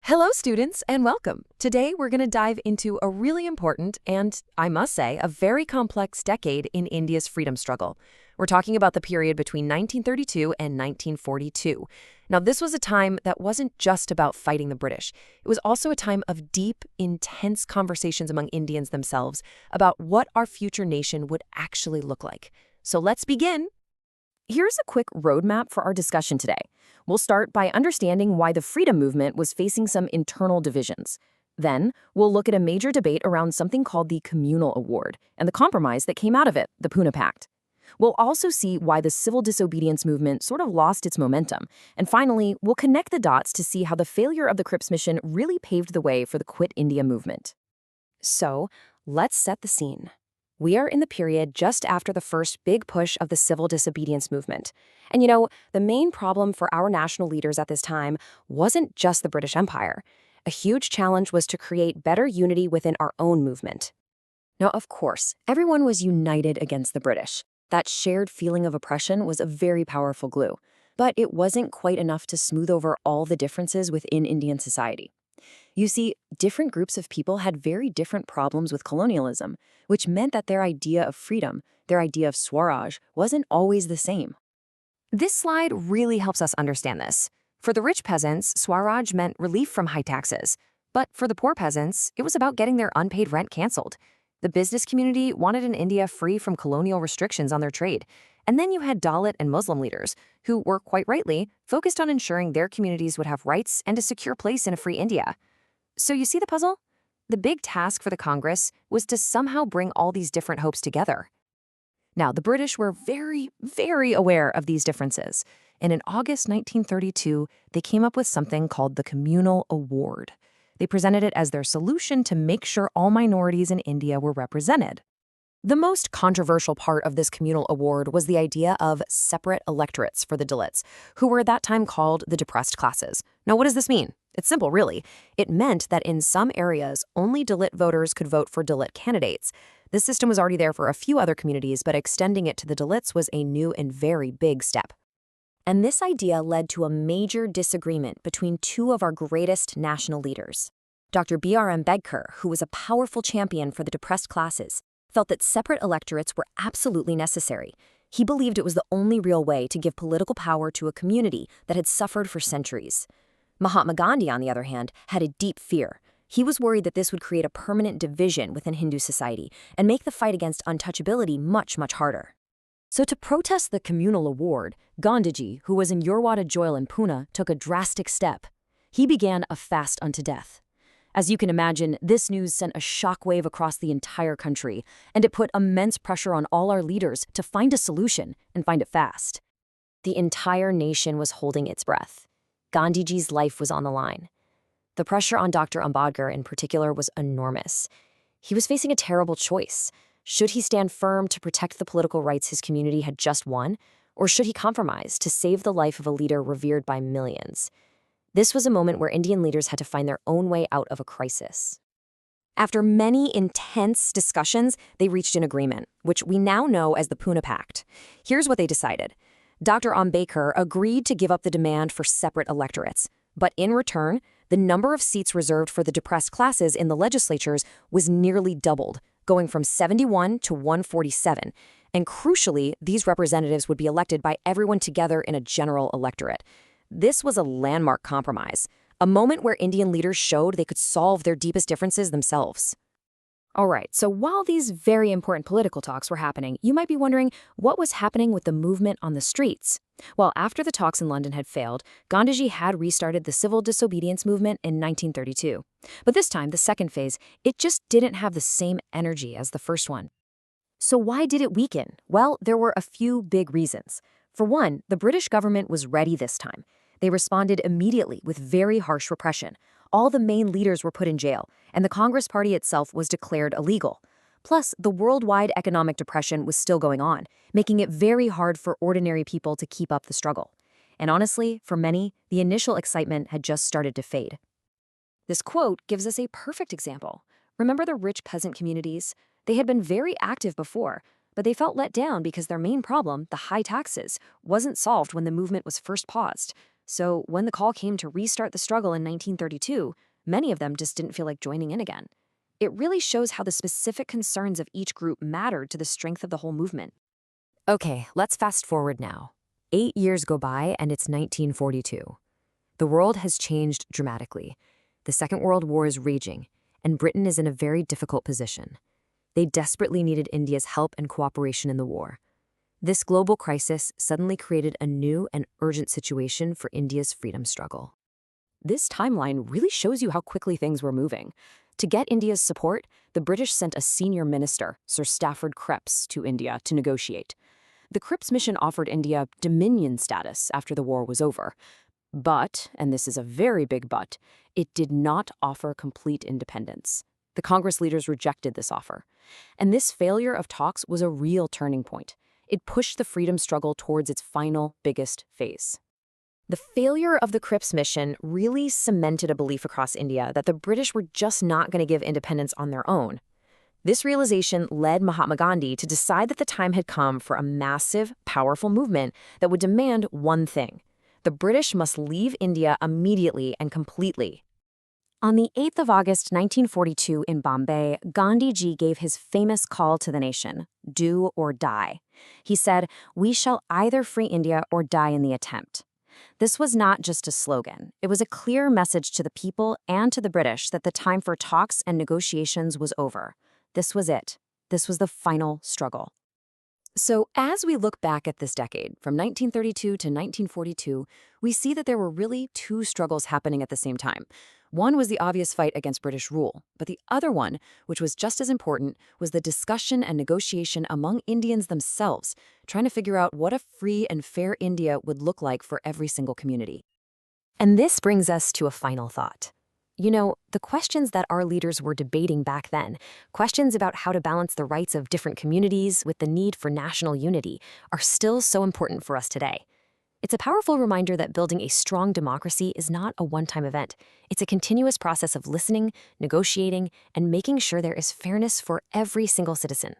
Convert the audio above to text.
Hello, students, and welcome. Today, we're going to dive into a really important and, I must say, a very complex decade in India's freedom struggle. We're talking about the period between 1932 and 1942. Now, this was a time that wasn't just about fighting the British. It was also a time of deep, intense conversations among Indians themselves about what our future nation would actually look like. So let's begin. Here's a quick roadmap for our discussion today. We'll start by understanding why the freedom movement was facing some internal divisions. Then, we'll look at a major debate around something called the Communal Award and the compromise that came out of it, the Poona Pact. We'll also see why the civil disobedience movement sort of lost its momentum. And finally, we'll connect the dots to see how the failure of the Cripps mission really paved the way for the Quit India movement. So, let's set the scene. We are in the period just after the first big push of the civil disobedience movement. And the main problem for our national leaders at this time wasn't just the British Empire. A huge challenge was to create better unity within our own movement. Now, of course, everyone was united against the British. That shared feeling of oppression was a very powerful glue. But it wasn't quite enough to smooth over all the differences within Indian society. You see, different groups of people had very different problems with colonialism, which meant that their idea of freedom, their idea of Swaraj, wasn't always the same. This slide really helps us understand this. For the rich peasants, Swaraj meant relief from high taxes. But for the poor peasants, it was about getting their unpaid rent canceled. The business community wanted an India free from colonial restrictions on their trade. And then you had Dalit and Muslim leaders, who were, quite rightly, focused on ensuring their communities would have rights and a secure place in a free India. So you see the puzzle? The big task for the Congress was to somehow bring all these different hopes together. Now, the British were very, very aware of these differences, and in August 1932, they came up with something called the Communal Award. They presented it as their solution to make sure all minorities in India were represented. The most controversial part of this communal award was the idea of separate electorates for the Dalits, who were at that time called the depressed classes. Now, what does this mean? It's simple, really. It meant that in some areas, only Dalit voters could vote for Dalit candidates. This system was already there for a few other communities, but extending it to the Dalits was a new and very big step. And this idea led to a major disagreement between two of our greatest national leaders. Dr. B.R. Ambedkar, who was a powerful champion for the depressed classes, felt that separate electorates were absolutely necessary. He believed it was the only real way to give political power to a community that had suffered for centuries. Mahatma Gandhi, on the other hand, had a deep fear. He was worried that this would create a permanent division within Hindu society and make the fight against untouchability much, much harder. So to protest the communal award, Gandhiji, who was in Urwada Joil in Poona, took a drastic step. He began a fast unto death. As you can imagine, this news sent a shockwave across the entire country, and it put immense pressure on all our leaders to find a solution and find it fast. The entire nation was holding its breath. Gandhiji's life was on the line. The pressure on Dr. Ambedkar in particular was enormous. He was facing a terrible choice. Should he stand firm to protect the political rights his community had just won, or should he compromise to save the life of a leader revered by millions? This was a moment where Indian leaders had to find their own way out of a crisis. After many intense discussions, they reached an agreement, which we now know as the Poona Pact. Here's what they decided. Dr. Ambedkar agreed to give up the demand for separate electorates, but in return, the number of seats reserved for the depressed classes in the legislatures was nearly doubled, going from 71 to 147. And crucially, these representatives would be elected by everyone together in a general electorate. This was a landmark compromise, a moment where Indian leaders showed they could solve their deepest differences themselves. All right, so while these very important political talks were happening, you might be wondering what was happening with the movement on the streets. Well, after the talks in London had failed, Gandhiji had restarted the civil disobedience movement in 1932. But this time, the second phase, it just didn't have the same energy as the first one. So why did it weaken? Well, there were a few big reasons. For one, the British government was ready this time. They responded immediately with very harsh repression. All the main leaders were put in jail, and the Congress Party itself was declared illegal. Plus, the worldwide economic depression was still going on, making it very hard for ordinary people to keep up the struggle. And honestly, for many, the initial excitement had just started to fade. This quote gives us a perfect example. Remember the rich peasant communities? They had been very active before, but they felt let down because their main problem, the high taxes, wasn't solved when the movement was first paused. So when the call came to restart the struggle in 1932, many of them just didn't feel like joining in again. It really shows how the specific concerns of each group mattered to the strength of the whole movement. Okay, let's fast forward now. 8 years go by and it's 1942. The world has changed dramatically. The Second World War is raging, and Britain is in a very difficult position. They desperately needed India's help and cooperation in the war. This global crisis suddenly created a new and urgent situation for India's freedom struggle. This timeline really shows you how quickly things were moving. To get India's support, the British sent a senior minister, Sir Stafford Cripps, to India to negotiate. The Cripps mission offered India dominion status after the war was over. But, and this is a very big but, it did not offer complete independence. The Congress leaders rejected this offer. And this failure of talks was a real turning point. It pushed the freedom struggle towards its final, biggest phase. The failure of the Cripps mission really cemented a belief across India that the British were just not going to give independence on their own. This realization led Mahatma Gandhi to decide that the time had come for a massive, powerful movement that would demand one thing. The British must leave India immediately and completely. On the 8th of August 1942 in Bombay, Gandhiji gave his famous call to the nation, "Do or die." He said, "We shall either free India or die in the attempt." This was not just a slogan. It was a clear message to the people and to the British that the time for talks and negotiations was over. This was it. This was the final struggle. So as we look back at this decade, from 1932 to 1942, we see that there were really two struggles happening at the same time. One was the obvious fight against British rule, but the other one, which was just as important, was the discussion and negotiation among Indians themselves, trying to figure out what a free and fair India would look like for every single community. And this brings us to a final thought. You know, the questions that our leaders were debating back then, questions about how to balance the rights of different communities with the need for national unity, are still so important for us today. It's a powerful reminder that building a strong democracy is not a one-time event. It's a continuous process of listening, negotiating, and making sure there is fairness for every single citizen.